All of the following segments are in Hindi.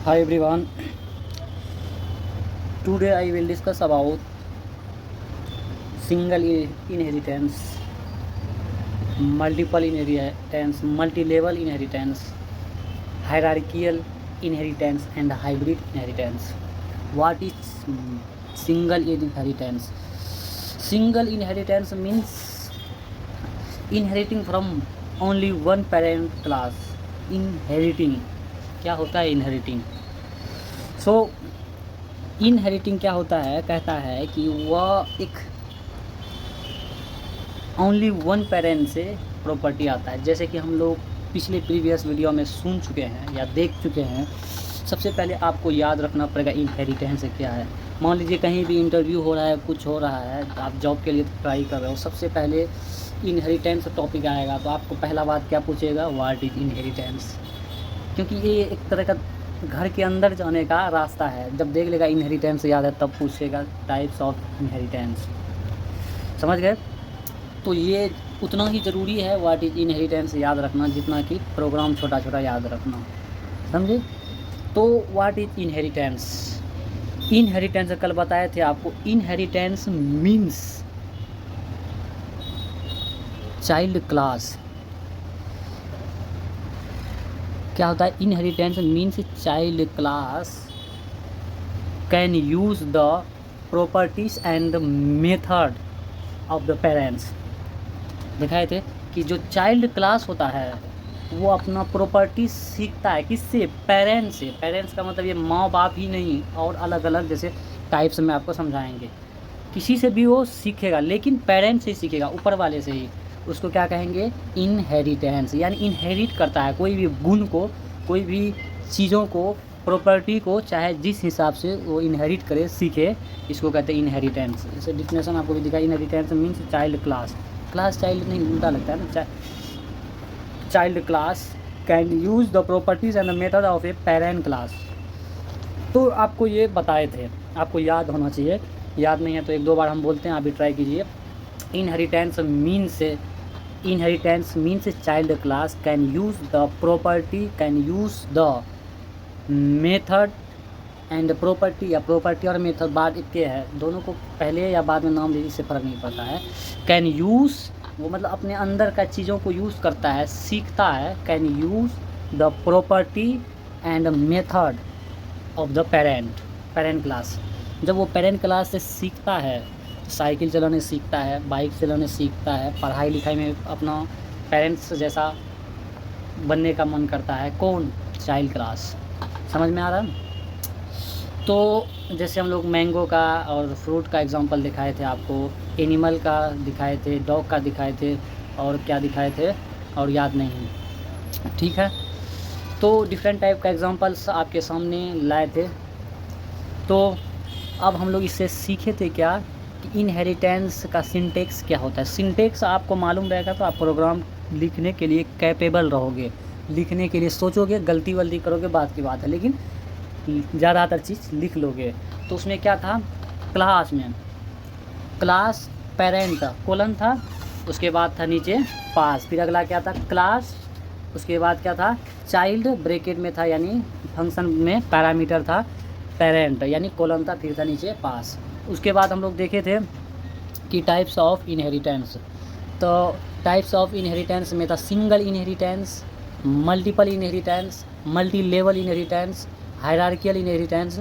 Hi everyone. Today I will discuss about single inheritance, multiple inheritance, multi-level inheritance, hierarchical inheritance and hybrid inheritance. What is single inheritance? Single inheritance means inheriting from only one parent class. Inheriting क्या होता है? इनहेरिटिंग इनहेरिटिंग क्या होता है? कहता है कि वह एक ओनली वन पेरेंट से प्रॉपर्टी आता है। जैसे कि हम लोग पिछले प्रीवियस वीडियो में सुन चुके हैं या देख चुके हैं। सबसे पहले आपको याद रखना पड़ेगा इनहेरिटेंस क्या है। मान लीजिए कहीं भी इंटरव्यू हो रहा है, कुछ हो रहा है, आप जॉब के लिए ट्राई कर रहे हो, सबसे पहले इनहेरिटेंस टॉपिक आएगा तो आपको पहला बात क्या पूछेगा? What is inheritance. क्योंकि ये एक तरह का घर के अंदर जाने का रास्ता है। जब देख लेगा इनहेरिटेंस याद है तब पूछेगा टाइप्स ऑफ इनहेरिटेंस। समझ गए? तो ये उतना ही ज़रूरी है व्हाट इज़ इनहेरिटेंस याद रखना जितना कि प्रोग्राम छोटा छोटा याद रखना। समझे? तो व्हाट इज़ इनहेरिटेंस? इनहेरिटेंस कल बताए थे आपको। Inheritance means child class. क्या होता है? Inheritance means child class can use the properties and method of the parents. दिखाए थे कि जो चाइल्ड क्लास होता है वो अपना प्रॉपर्टी सीखता है किससे? पेरेंट्स से। पेरेंट्स का मतलब ये माँ बाप ही नहीं, और अलग अलग जैसे टाइप्स में आपको समझाएंगे। किसी से भी वो सीखेगा लेकिन पेरेंट्स से सीखेगा, ऊपर वाले से ही। उसको क्या कहेंगे? इनहेरिटेंस। यानी इनहेरिट करता है कोई भी गुण को, कोई भी चीज़ों को, प्रॉपर्टी को, चाहे जिस हिसाब से वो इनहेरिट करे, सीखे, इसको कहते हैं इनहेरिटेंस। जैसे डिफिनेशन आपको भी दिखा, inheritance means child class. Class child नहीं, उल्टा लगता है ना। Child class can use the properties and the method of a parent class. तो आपको ये बताए थे, आपको याद होना चाहिए। याद नहीं है तो एक दो बार हम बोलते हैं, आप भी ट्राई कीजिए। Inheritance means child class can use the property, can use the method and property, या प्रॉपर्टी और मेथड बाद एक है, दोनों को पहले या बाद में नाम लीजिए, इससे फ़र्क नहीं पड़ता है। कैन यूज़ वो मतलब अपने अंदर का चीज़ों को यूज़ करता है, सीखता है। Can use the property and method of the parent class. जब वो पेरेंट क्लास से सीखता है, साइकिल चलाने सीखता है, बाइक चलाने सीखता है, पढ़ाई लिखाई में अपना पेरेंट्स जैसा बनने का मन करता है। कौन? Child class. समझ में आ रहा है? तो जैसे हम लोग मैंगो का और फ्रूट का एग्जांपल दिखाए थे आपको, एनिमल का दिखाए थे, डॉग का दिखाए थे, और क्या दिखाए थे और याद नहीं। ठीक है, तो डिफरेंट टाइप का एग्जांपल्स आपके सामने लाए थे। तो अब हम लोग इससे सीखे थे क्या कि इनहेरिटेंस का सिंटेक्स क्या होता है। सिंटेक्स आपको मालूम रहेगा तो आप प्रोग्राम लिखने के लिए कैपेबल रहोगे, लिखने के लिए सोचोगे, गलती वल्ती करोगे बात की बात है, लेकिन ज़्यादातर चीज़ लिख लोगे। तो उसमें क्या था? क्लास में क्लास पेरेंट कोलन था, उसके बाद था नीचे पास, फिर अगला क्या था? क्लास, उसके बाद क्या था? चाइल्ड ब्रैकेट में था, यानी फंक्शन में पैरामीटर था पेरेंट, यानी कोलन था, फिर था नीचे पास। उसके बाद हम लोग देखे थे कि टाइप्स ऑफ इनहेरिटेंस। तो टाइप्स ऑफ इनहेरिटेंस में था single inheritance, multiple inheritance, multi level inheritance, hierarchical inheritance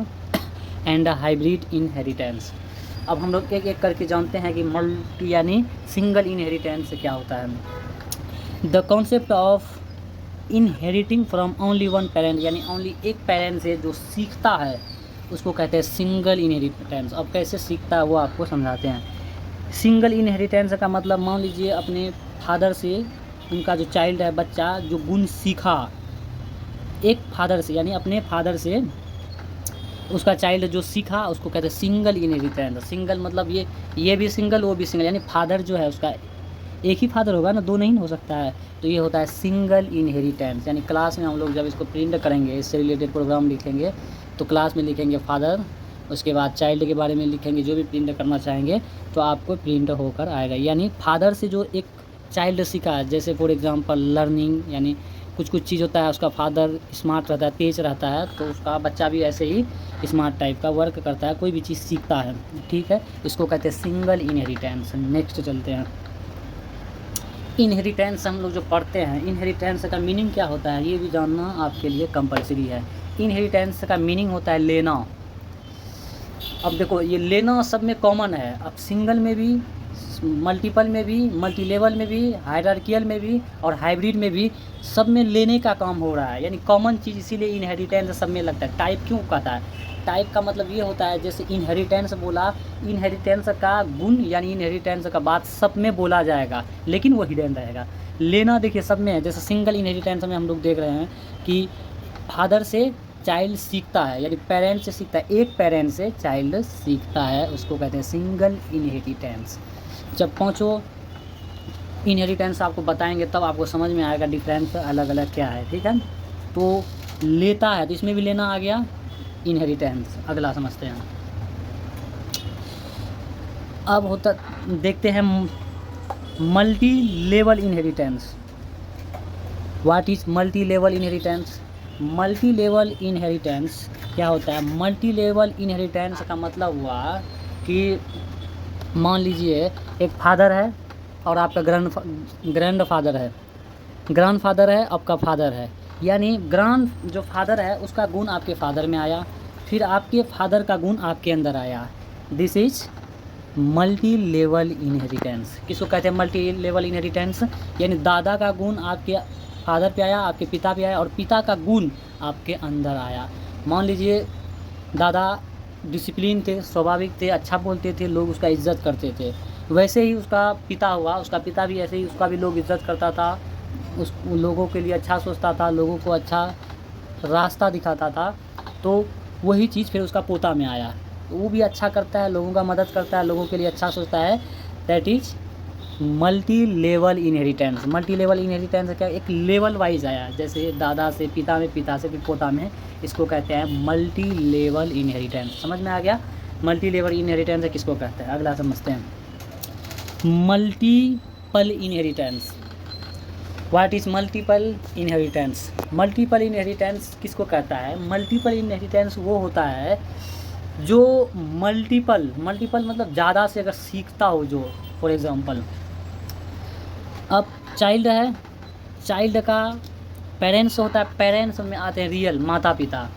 and hybrid inheritance. अब हम लोग एक एक करके जानते हैं कि मल्टी यानी सिंगल इनहेरिटेंस क्या होता है। The concept of inheriting from only one parent, यानी ओनली एक पेरेंट से जो सीखता है उसको कहते हैं सिंगल इनहेरिटेंस। अब कैसे सीखता है वो आपको समझाते हैं। सिंगल इनहेरिटेंस का मतलब, मान लीजिए अपने फादर से, उनका जो चाइल्ड है, बच्चा जो गुण सीखा एक फादर से, यानी अपने फादर से उसका चाइल्ड जो सीखा उसको कहते हैं सिंगल इनहेरिटेंस। सिंगल मतलब ये भी सिंगल, वो भी सिंगल, यानी फादर जो है उसका एक ही फादर होगा ना, दो नहीं हो सकता है। तो ये होता है सिंगल इनहेरिटेंस। यानी क्लास में हम लोग जब इसको प्रिंट करेंगे, इससे रिलेटेड प्रोग्राम लिखेंगे, तो क्लास में लिखेंगे फादर, उसके बाद चाइल्ड के बारे में लिखेंगे, जो भी प्रिंट करना चाहेंगे तो आपको प्रिंट होकर आएगा। यानी फादर से जो एक चाइल्ड सीखा, जैसे फॉर एग्जांपल लर्निंग, यानी कुछ कुछ चीज़ होता है, उसका फादर स्मार्ट रहता है, तेज रहता है, तो उसका बच्चा भी ऐसे ही स्मार्ट टाइप का वर्क करता है, कोई भी चीज़ सीखता है। ठीक है, इसको कहते हैं सिंगल इनहेरिटेंस। नेक्स्ट चलते हैं। इनहेरिटेंस हम लोग जो पढ़ते हैं, इनहेरिटेंस का मीनिंग क्या होता है ये भी जानना आपके लिए कंपलसरी है। इनहेरिटेंस का मीनिंग होता है लेना। अब देखो ये लेना सब में कॉमन है, अब सिंगल में भी, मल्टीपल में भी, मल्टी लेवल में भी, हायरार्कियल में भी और हाइब्रिड में भी, सब में लेने का काम हो रहा है, यानी कॉमन चीज़, इसीलिए इनहेरिटेंस सब में लगता है। टाइप क्यों कहता है? टाइप का मतलब ये होता है, जैसे इनहेरिटेंस बोला, इनहेरिटेंस का गुण यानी इनहेरिटेंस का बात सब में बोला जाएगा, लेकिन वो हिडन रहेगा। लेना देखिए सब में है, जैसे सिंगल इनहेरिटेंस में हम लोग देख रहे हैं कि फादर से चाइल्ड सीखता है, यानी पेरेंट से सीखता है, एक पेरेंट से चाइल्ड सीखता है, उसको कहते हैं सिंगल इनहेरिटेंस। जब पाँचों इनहेरिटेंस आपको बताएंगे तब आपको समझ में आएगा डिफरेंस अलग अलग क्या है। ठीक है, तो लेता है तो इसमें भी लेना आ गया इनहेरिटेंस। अगला समझते हैं। अब होता देखते हैं multi level inheritance. What is multi level inheritance? Multi level inheritance क्या होता है? मल्टी लेवल इनहेरिटेंस का मतलब हुआ कि मान लीजिए एक फादर है और आपका ग्रैंड फादर है, ग्रैंड फादर है, आपका फादर है, यानी ग्रैंड जो फादर है उसका गुण आपके फादर में आया, फिर आपके फादर का गुण आपके अंदर आया। This is multi level inheritance. किसको कहते हैं मल्टी लेवल इनहेरिटेंस? यानी दादा का गुण आपके फादर पे आया, आपके पिता पे आया, और पिता का गुण आपके अंदर आया। मान लीजिए दादा डिसिप्लिन थे, स्वाभाविक थे, अच्छा बोलते थे, लोग उसका इज्जत करते थे, वैसे ही उसका पिता हुआ, उसका पिता भी ऐसे ही, उसका भी लोग इज्जत करता था, उस लोगों के लिए अच्छा सोचता था, लोगों को अच्छा रास्ता दिखाता था, तो वही चीज़ फिर उसका पोता में आया, तो वो भी अच्छा करता है, लोगों का मदद करता है, लोगों के लिए अच्छा सोचता है। That is multi level inheritance. Multi level inheritance क्या? एक लेवल वाइज आया, जैसे दादा से पिता में, पिता से फिर पोता में, इसको कहते हैं मल्टी लेवल इनहेरिटेंस। समझ में आ गया? मल्टी लेवल इनहेरिटेंस किसको कहते हैं? अगला समझते हैं। Multiple inheritance. What is multiple inheritance? Multiple inheritance किसको कहता है? मल्टीपल इनहेरिटेंस वो होता है जो मल्टीपल मतलब ज़्यादा से अगर सीखता हो, जो फॉर एग्ज़ाम्पल अब चाइल्ड है, चाइल्ड का पेरेंट्स होता है, पेरेंट्स में आते हैं रियल माता पिता,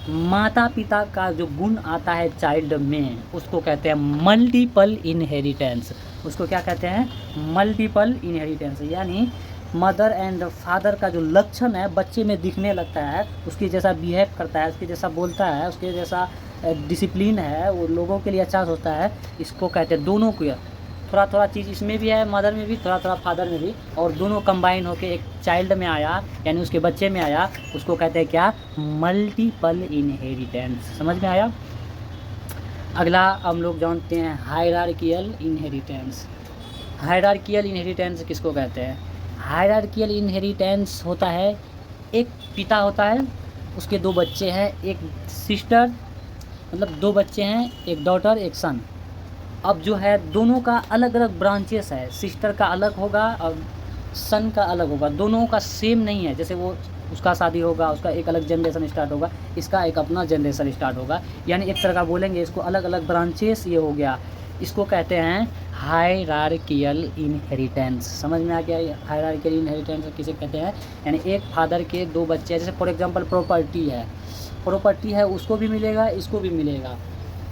माता पिता का जो गुण आता है चाइल्ड में, उसको कहते हैं मल्टीपल इनहेरिटेंस। उसको क्या कहते हैं? Multiple inheritance. यानी मदर एंड फादर का जो लक्षण है बच्चे में दिखने लगता है, उसके जैसा बिहेव करता है, उसके जैसा बोलता है, उसके जैसा डिसिप्लिन है, वो लोगों के लिए अच्छा सोचता है, इसको कहते हैं। दोनों को थोड़ा थोड़ा चीज़ इसमें भी है, मदर में भी, थोड़ा थोड़ा फादर में भी, और दोनों कंबाइन होकर एक चाइल्ड में आया, यानी उसके बच्चे में आया, उसको कहते हैं क्या? Multiple inheritance. समझ में आया? अगला हम लोग जानते हैं हायरार्कियल इनहेरिटेंस। हायरार्कियल इनहेरिटेंस किसको कहते हैं? हायरार्कियल इनहेरिटेंस होता है, एक पिता होता है, उसके दो बच्चे हैं, एक सिस्टर, मतलब दो बच्चे हैं, एक डॉटर एक सन। अब जो है दोनों का अलग अलग ब्रांचेस है, सिस्टर का अलग होगा और सन का अलग होगा, दोनों का सेम नहीं है। जैसे वो उसका शादी होगा, उसका एक अलग जनरेशन स्टार्ट होगा, इसका एक अपना जनरेशन स्टार्ट होगा, यानी एक तरह का बोलेंगे इसको अलग अलग ब्रांचेस ये हो गया। इसको कहते हैं हायरार्कियल इनहेरिटेंस। समझ में आ गया? हायरार्कियल इनहेरिटेंस किसे कहते हैं? यानी एक फादर के दो बच्चे हैं, जैसे फॉर एग्जांपल प्रॉपर्टी है, उसको भी मिलेगा, इसको भी मिलेगा,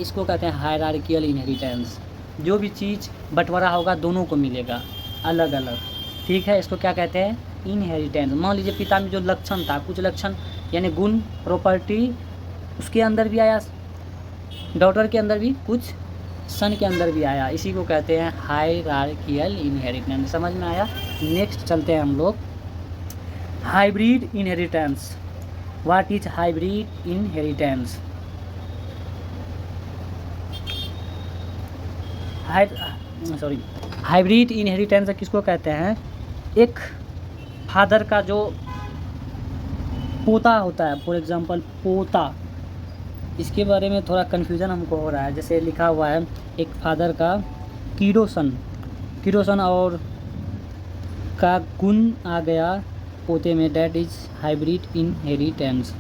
इसको कहते हैं हायरार्कियल इनहेरिटेंस। जो भी चीज़ बंटवारा होगा दोनों को मिलेगा अलग अलग। ठीक है, इसको क्या कहते हैं? इनहेरिटेंस। मान लीजिए पिता में जो लक्षण था, कुछ लक्षण यानी गुण, प्रॉपर्टी उसके अंदर भी आया, डॉटर के अंदर भी कुछ, सन के अंदर भी आया, इसी को कहते हैं हायरार्कियल इनहेरिटेंस। समझ में आया? नेक्स्ट चलते हैं हम लोग hybrid inheritance. What is hybrid inheritance? Hybrid inheritance किसको कहते हैं? एक फादर का जो पोता होता है, फॉर एग्जांपल पोता, इसके बारे में थोड़ा कन्फ्यूज़न हमको हो रहा है। जैसे लिखा हुआ है एक फादर का किरोसन और का गुण आ गया पोते में, that is hybrid inheritance.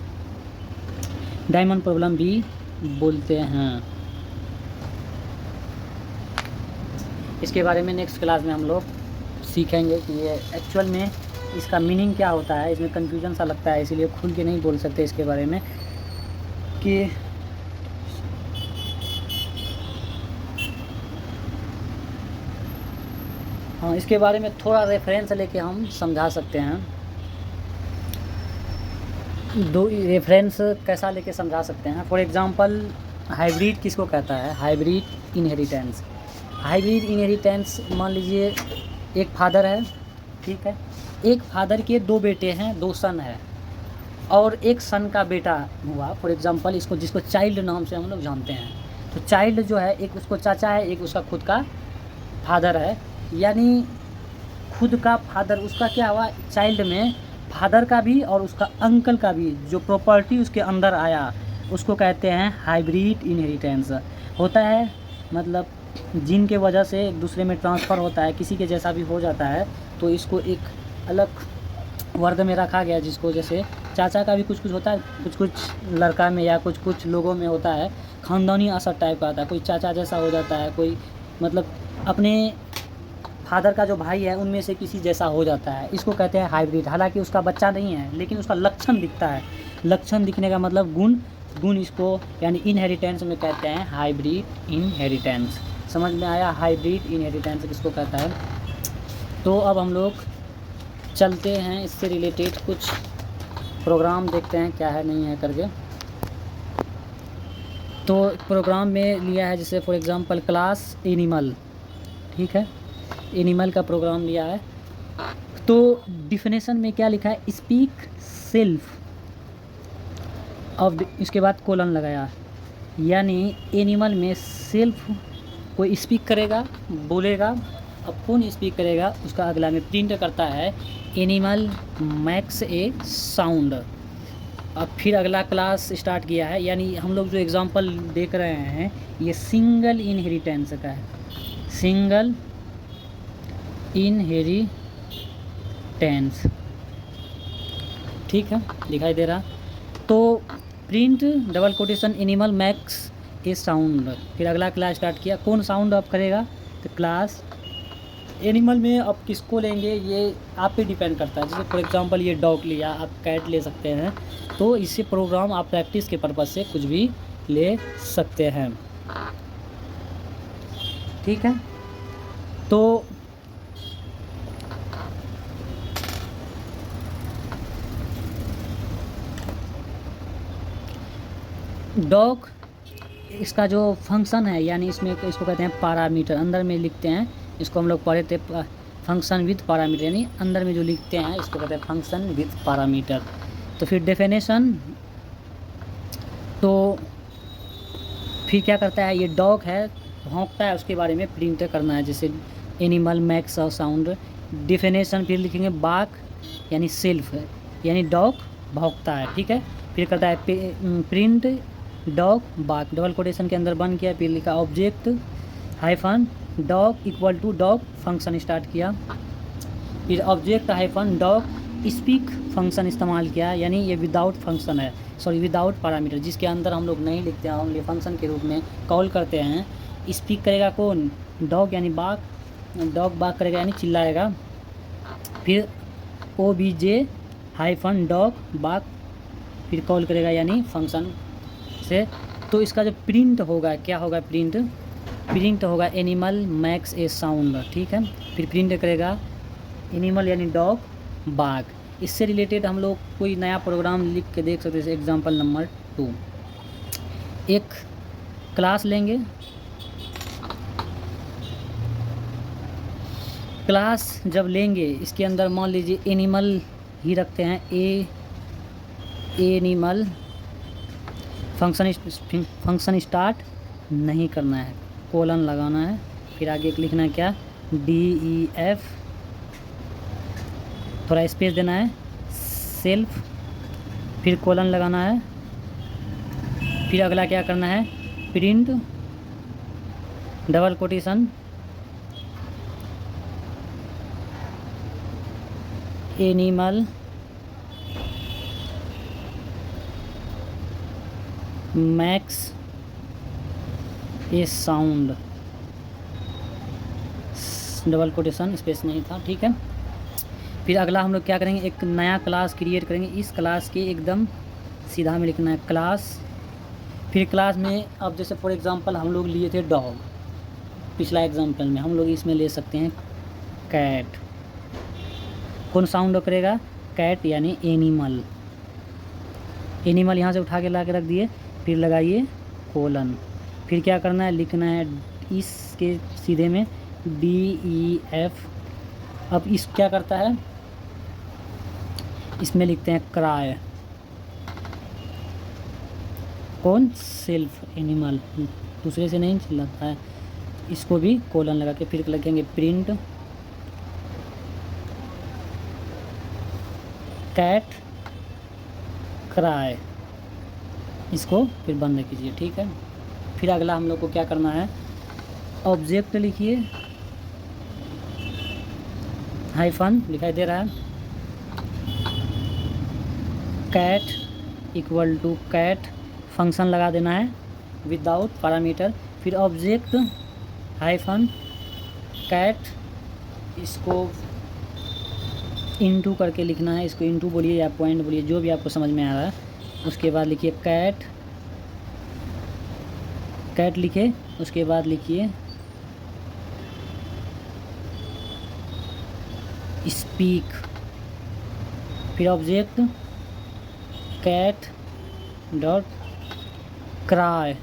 Diamond problem भी बोलते हैं। इसके बारे में नेक्स्ट क्लास में हम लोग सीखेंगे कि ये एक्चुअल में इसका मीनिंग क्या होता है। इसमें कन्फ्यूजन सा लगता है, इसीलिए खुल के नहीं बोल सकते इसके बारे में कि हाँ, इसके बारे में थोड़ा रेफरेंस लेके हम समझा सकते हैं। दो रेफरेंस कैसा लेके समझा सकते हैं। फॉर एग्जांपल हाइब्रिड किसको कहता है? Hybrid inheritance. हाइब्रिड इनहेरिटेंस मान लीजिए एक फादर है, ठीक है, एक फादर के दो बेटे हैं, दो सन है, और एक सन का बेटा हुआ फॉर एग्जांपल, इसको जिसको चाइल्ड नाम से हम लोग जानते हैं। तो चाइल्ड जो है एक उसको चाचा है, एक उसका खुद का फादर है, यानी खुद का फादर उसका क्या हुआ, चाइल्ड में फादर का भी और उसका अंकल का भी जो प्रॉपर्टी उसके अंदर आया उसको कहते हैं हाइब्रिड इनहेरिटेंस। होता है मतलब जीन के वजह से एक दूसरे में ट्रांसफ़र होता है, किसी के जैसा भी हो जाता है, तो इसको एक अलग वर्ग में रखा गया, जिसको जैसे चाचा का भी कुछ कुछ होता है, कुछ कुछ लड़का में या कुछ कुछ लोगों में होता है, ख़ानदानी असर टाइप का आता है, कोई चाचा जैसा हो जाता है, कोई मतलब अपने फादर का जो भाई है उनमें से किसी जैसा हो जाता है, इसको कहते हैं हाइब्रिड। हालांकि उसका बच्चा नहीं है, लेकिन उसका लक्षण दिखता है। लक्षण दिखने का मतलब गुण इसको यानी इनहेरिटेंस में कहते हैं हाइब्रिड इनहेरिटेंस। समझ में आया? हाइब्रिड इनहेरिटेंस किसको कहता है। तो अब हम लोग चलते हैं, इससे रिलेटेड कुछ प्रोग्राम देखते हैं क्या है नहीं है करके। तो प्रोग्राम में लिया है जैसे फॉर एग्जांपल क्लास एनिमल, ठीक है, एनिमल का प्रोग्राम लिया है। तो डिफिनेशन में क्या लिखा है, स्पीक सेल्फ, अब इसके बाद कोलन लगाया, यानी एनिमल में सेल्फ कोई स्पीक करेगा, बोलेगा, अब कौन स्पीक करेगा उसका अगला में प्रिंट करता है एनिमल मैक्स ए साउंड। अब फिर अगला क्लास स्टार्ट किया है, यानी हम लोग जो एग्जांपल देख रहे हैं ये सिंगल इनहेरिटेंस का है, सिंगल इनहेरिटेंस, ठीक है, दिखाई दे रहा। तो print double quotation animal makes a sound, फिर अगला क्लास स्टार्ट किया, कौन साउंड आप करेगा, तो क्लास एनिमल में आप किसको लेंगे ये आप पे डिपेंड करता है। जैसे फॉर एग्जांपल ये डॉग लिया, आप कैट ले सकते हैं, तो इससे प्रोग्राम आप प्रैक्टिस के पर्पज़ से कुछ भी ले सकते हैं, ठीक है। तो डॉग इसका जो फंक्शन है, यानी इसमें इसको कहते हैं पैरामीटर, अंदर में लिखते हैं, इसको हम लोग पढ़े थे फंक्शन विथ पैरामीटर, यानी अंदर में जो लिखते हैं इसको कहते हैं फंक्शन विथ पैरामीटर। तो फिर डेफिनेशन, तो फिर क्या करता है, ये डॉग है भौंकता है, उसके बारे में प्रिंट करना है, जैसे एनिमल मैक्स और साउंड। डेफिनेशन फिर लिखेंगे बाक, यानी सेल्फ है, यानी डॉग भौंकता है, ठीक है। फिर करता है print dog bark, double quotation के अंदर बन किया, फिर लिखा object hyphen dog equal to dog, function start किया, फिर object hyphen dog speak function इस्तेमाल किया, यानी ये विदाउट फंक्शन है, सॉरी विदाउट पैरामीटर, जिसके अंदर हम लोग नहीं लिखते हैं, हम ये फंक्शन के रूप में कॉल करते हैं। स्पीक करेगा कौन, डॉग, यानी बाक, डॉग बाक करेगा यानी चिल्लाएगा। फिर OBJ हाइफन डॉग बाक, फिर कॉल करेगा यानी फंक्शन से। तो इसका जो प्रिंट होगा क्या होगा, प्रिंट होगा एनिमल मैक्स ए साउंड, ठीक है। फिर प्रिंट करेगा एनिमल यानी डॉग बाग। इससे रिलेटेड हम लोग कोई नया प्रोग्राम लिख के देख सकते हैं। एग्जांपल नंबर 2, एक क्लास लेंगे, क्लास जब लेंगे इसके अंदर मान लीजिए एनिमल ही रखते हैं, एनिमल फंक्शन स्टार्ट नहीं करना है, कोलन लगाना है, फिर आगे लिखना है क्या, DEF, थोड़ा स्पेस देना है, सेल्फ, फिर कोलन लगाना है, फिर अगला क्या करना है, print double quotation animal makes a sound, double quotation space नहीं था, ठीक है। फिर अगला हम लोग क्या करेंगे, एक नया क्लास क्रिएट करेंगे। इस क्लास के एकदम सीधा में लिखना है क्लास। फिर क्लास में अब जैसे फॉर एग्जांपल हम लोग लिए थे डॉग, पिछला एग्जांपल में हम लोग इसमें ले सकते हैं कैट। कौन साउंड करेगा, कैट यानी एनिमल। एनिमल यहाँ से उठा के ला के रख दिए, फिर लगाइए कोलन। फिर क्या करना है, लिखना है इसके सीधे में DEF। अब इस क्या करता है, इसमें लिखते हैं क्राई। कौन, सेल्फ एनिमल, दूसरे से नहीं चिल्लाता है। इसको भी कोलन लगा के फिर लिखेंगे प्रिंट कैट क्राई, इसको फिर बंद कीजिए, ठीक है। फिर अगला हम लोग को क्या करना है, ऑब्जेक्ट लिखिए, हाइफन दिखाई दे रहा है, cat equal to cat, function लगा देना है विदाउट पैरामीटर। फिर ऑब्जेक्ट हाइफन कैट, इसको इनटू करके लिखना है, इसको इनटू बोलिए या पॉइंट बोलिए, जो भी आपको समझ में आ रहा है। उसके बाद लिखिए कैट, कैट लिखे, उसके बाद लिखिए स्पीक। फिर ऑब्जेक्ट कैट डॉट क्राई,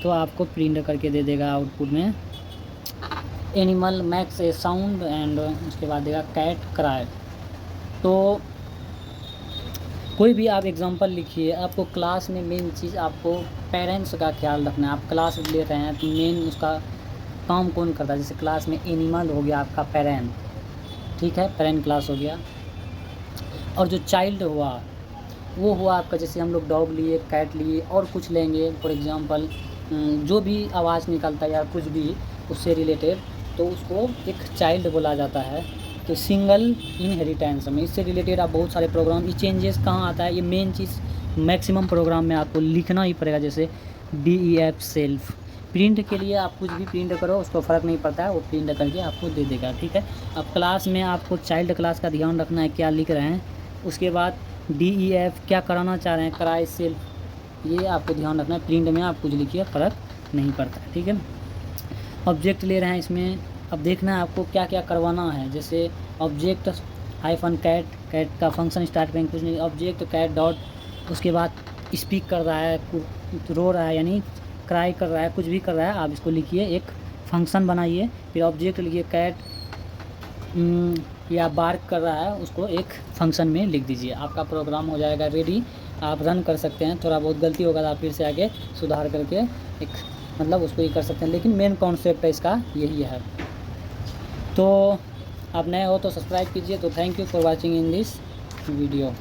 तो आपको प्रिंट करके दे देगा आउटपुट में animal makes a sound, and उसके बाद देगा कैट क्राई। तो कोई भी आप एग्जांपल लिखिए। आपको क्लास में मेन चीज़ आपको पेरेंट्स का ख्याल रखना है। आप क्लास ले रहे हैं तो मेन उसका काम कौन करता है, जैसे क्लास में एनिमल हो गया आपका पेरेंट, ठीक है, पेरेंट क्लास हो गया। और जो चाइल्ड हुआ वो हुआ आपका, जैसे हम लोग डॉग लिए, कैट लिए और कुछ लेंगे फॉर एग्जांपल, जो भी आवाज़ निकलता है या कुछ भी उससे रिलेटेड, तो उसको एक चाइल्ड बोला जाता है। तो सिंगल इनहेरिटेंस में इससे रिलेटेड आप बहुत सारे प्रोग्राम, ये चेंजेस कहाँ आता है, ये मेन चीज़ मैक्सिमम प्रोग्राम में आपको लिखना ही पड़ेगा। जैसे DEF सेल्फ, प्रिंट के लिए आप कुछ भी प्रिंट करो, उसको फ़र्क नहीं पड़ता है, वो प्रिंट करके आपको दे देगा, ठीक है। अब क्लास में आपको चाइल्ड क्लास का ध्यान रखना है, क्या लिख रहे हैं। उसके बाद DEF क्या कराना चाह रहे हैं, क्राई सेल्फ, ये आपको ध्यान रखना है। प्रिंट में आप कुछ लिखिए, फ़र्क नहीं पड़ता है, ठीक है। ऑब्जेक्ट ले रहे हैं इसमें, अब देखना है आपको क्या क्या करवाना है। जैसे ऑब्जेक्ट हाइफन कैट, कैट का फंक्शन स्टार्ट करेंगे, कुछ नहीं, ऑब्जेक्ट कैट डॉट, उसके बाद स्पीक कर रहा है, रो रहा है यानी क्राई कर रहा है, कुछ भी कर रहा है, आप इसको लिखिए, एक फंक्शन बनाइए। फिर ऑब्जेक्ट लिखिए कैट या बार्क कर रहा है, उसको एक फंक्शन में लिख दीजिए, आपका प्रोग्राम हो जाएगा रेडी। आप रन कर सकते हैं, थोड़ा बहुत गलती होगा तो आप फिर से आगे सुधार करके एक मतलब उसको ही कर सकते हैं, लेकिन मेन कॉन्सेप्ट है इसका यही है। तो आप नए हो तो सब्सक्राइब कीजिए। तो thank you for watching in this video.